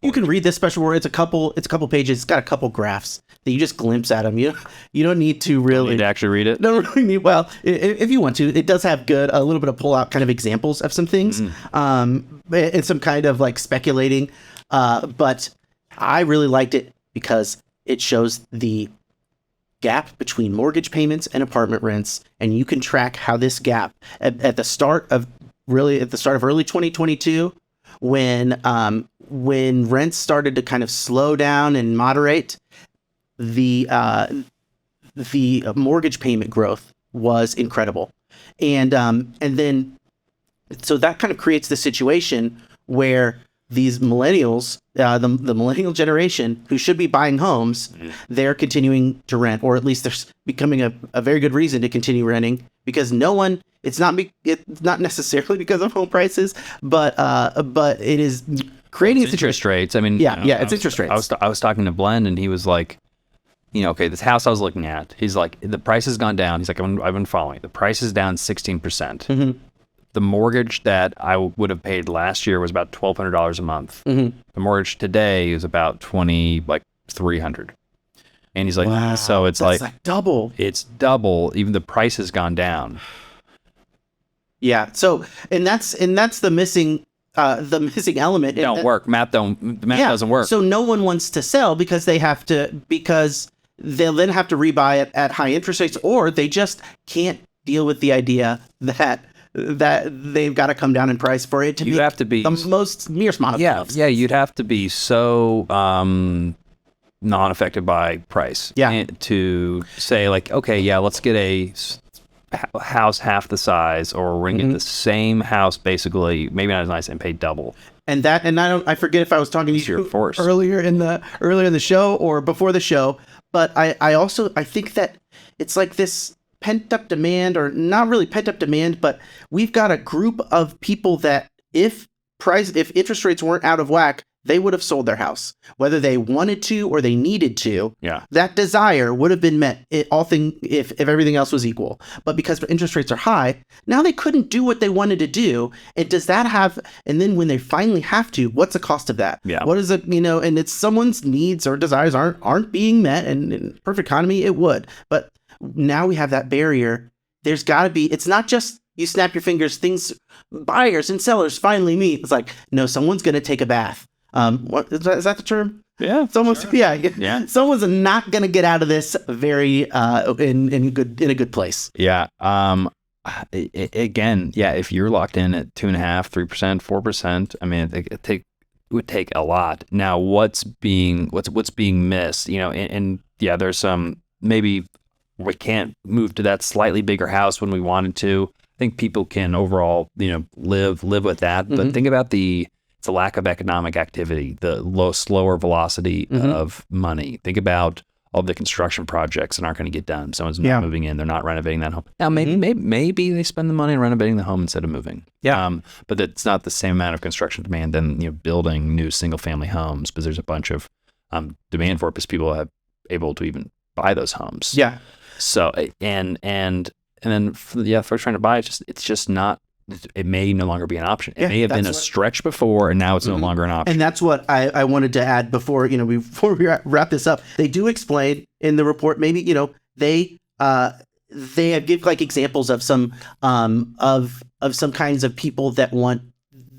You can read this special word. It's a couple pages. It's got a couple graphs that you just glimpse at them. You don't need to really need to actually read it. Don't really need. Well, if you want to, it does have a little bit of pull out kind of examples of some things, and some kind of like speculating. But I really liked it because it shows the gap between mortgage payments and apartment rents, and you can track how this gap at the start of early 2022, when rents started to kind of slow down and moderate, the mortgage payment growth was incredible, and then so that kind of creates the situation where these millennials, the millennial generation who should be buying homes, they're continuing to rent, or at least there's becoming a very good reason to continue renting, because it's not necessarily because of home prices, but it is creating interest rates. I mean, it's interest rates. I was talking to Glenn, and he was like, okay, this house I was looking at, he's like, the price has gone down. He's like, I've been following. The price is down 16%. Mm-hmm. The mortgage that I would have paid last year was about $1,200 a month. Mm-hmm. The mortgage today is about $2,300. And he's like, wow, so it's like double. It's double. Even the price has gone down. Yeah. So, and that's the missing element. Math doesn't work. So no one wants to sell because they'll then have to rebuy it at high interest rates, or they just can't deal with the idea that they've got to come down in price for it to be the most merest amount of sense. Yeah, you'd have to be so non-affected by price to say like, okay, yeah, let's get a house half the size, or we're gonna get the same house basically, maybe not as nice, and pay double. And I forget if I was talking to you earlier in the show or before the show, but I think that it's like this pent up demand, or not really pent up demand, but we've got a group of people that if interest rates weren't out of whack, they would have sold their house, whether they wanted to or they needed to. Yeah, that desire would have been met if everything else was equal. But because interest rates are high, now they couldn't do what they wanted to do. And does that have? And then when they finally have to, what's the cost of that? Yeah, what is it? And it's someone's needs or desires aren't being met. And in perfect economy, it would. But now we have that barrier. There's got to be. It's not just you snap your fingers. Things, buyers and sellers finally meet. It's like, no, someone's going to take a bath. What is that the term? Yeah, someone's sure. Yeah. Someone's not going to get out of this very in a good place. Yeah. Again, yeah. If you're locked in at 2.5%, 3%, 4%, I mean, it would take a lot. Now, what's being missed? And yeah, there's some, maybe we can't move to that slightly bigger house when we wanted to. I think people can overall, live with that. But think about it's a lack of economic activity, the slower velocity of money. Think about all the construction projects that aren't going to get done. Someone's not moving in. They're not renovating that home. Now, maybe they spend the money on renovating the home instead of moving. Yeah. But it's not the same amount of construction demand than building new single family homes, because there's a bunch of demand for it because people are able to even buy those homes. Yeah. So and then for trying to buy, it's just not. It may no longer be an option. It may have been a stretch before, and now it's no longer an option. And that's what I wanted to add before we wrap this up. They do explain in the report, maybe they give like examples of some of some kinds of people that want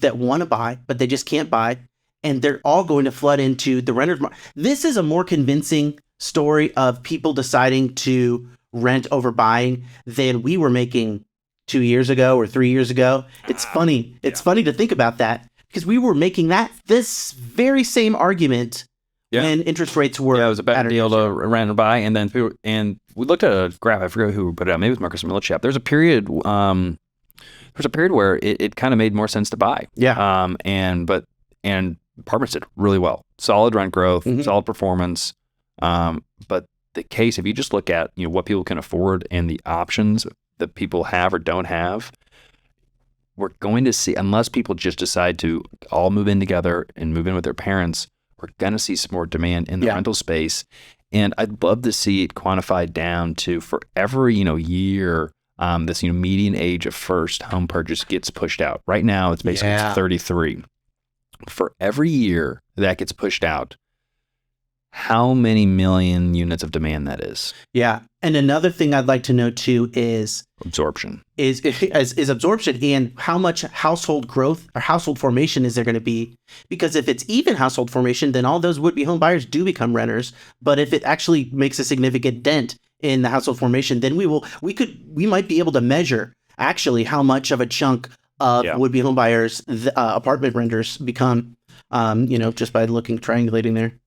to buy, but they just can't buy, and they're all going to flood into the renters market. This is a more convincing story of people deciding to rent over buying than we were making 2 years ago or 3 years ago. It's funny. It's funny to think about that, because we were making this very same argument when interest rates were. Yeah, it was a better deal to rent or buy. And then we looked at a graph. I forget who put it out. Maybe it was Marcus Millichap. There's a period. There's a period where it kind of made more sense to buy. Yeah. And apartments did really well. Solid rent growth, solid performance. But the case, if you just look at what people can afford and the options that people have or don't have, we're going to see, unless people just decide to all move in together and move in with their parents, we're going to see some more demand in the rental space. And I'd love to see it quantified down to, for every year, this median age of first home purchase gets pushed out. Right now, it's basically 33. for every year that gets pushed out, how many million units of demand that is. Yeah. And another thing I'd like to know too is Absorption. is absorption, and how much household growth or household formation is there going to be? Because if it's even household formation, then all those would-be home buyers do become renters. But if it actually makes a significant dent in the household formation, then we might be able to measure actually how much of a chunk of would-be home buyers apartment renters become. Just by triangulating there.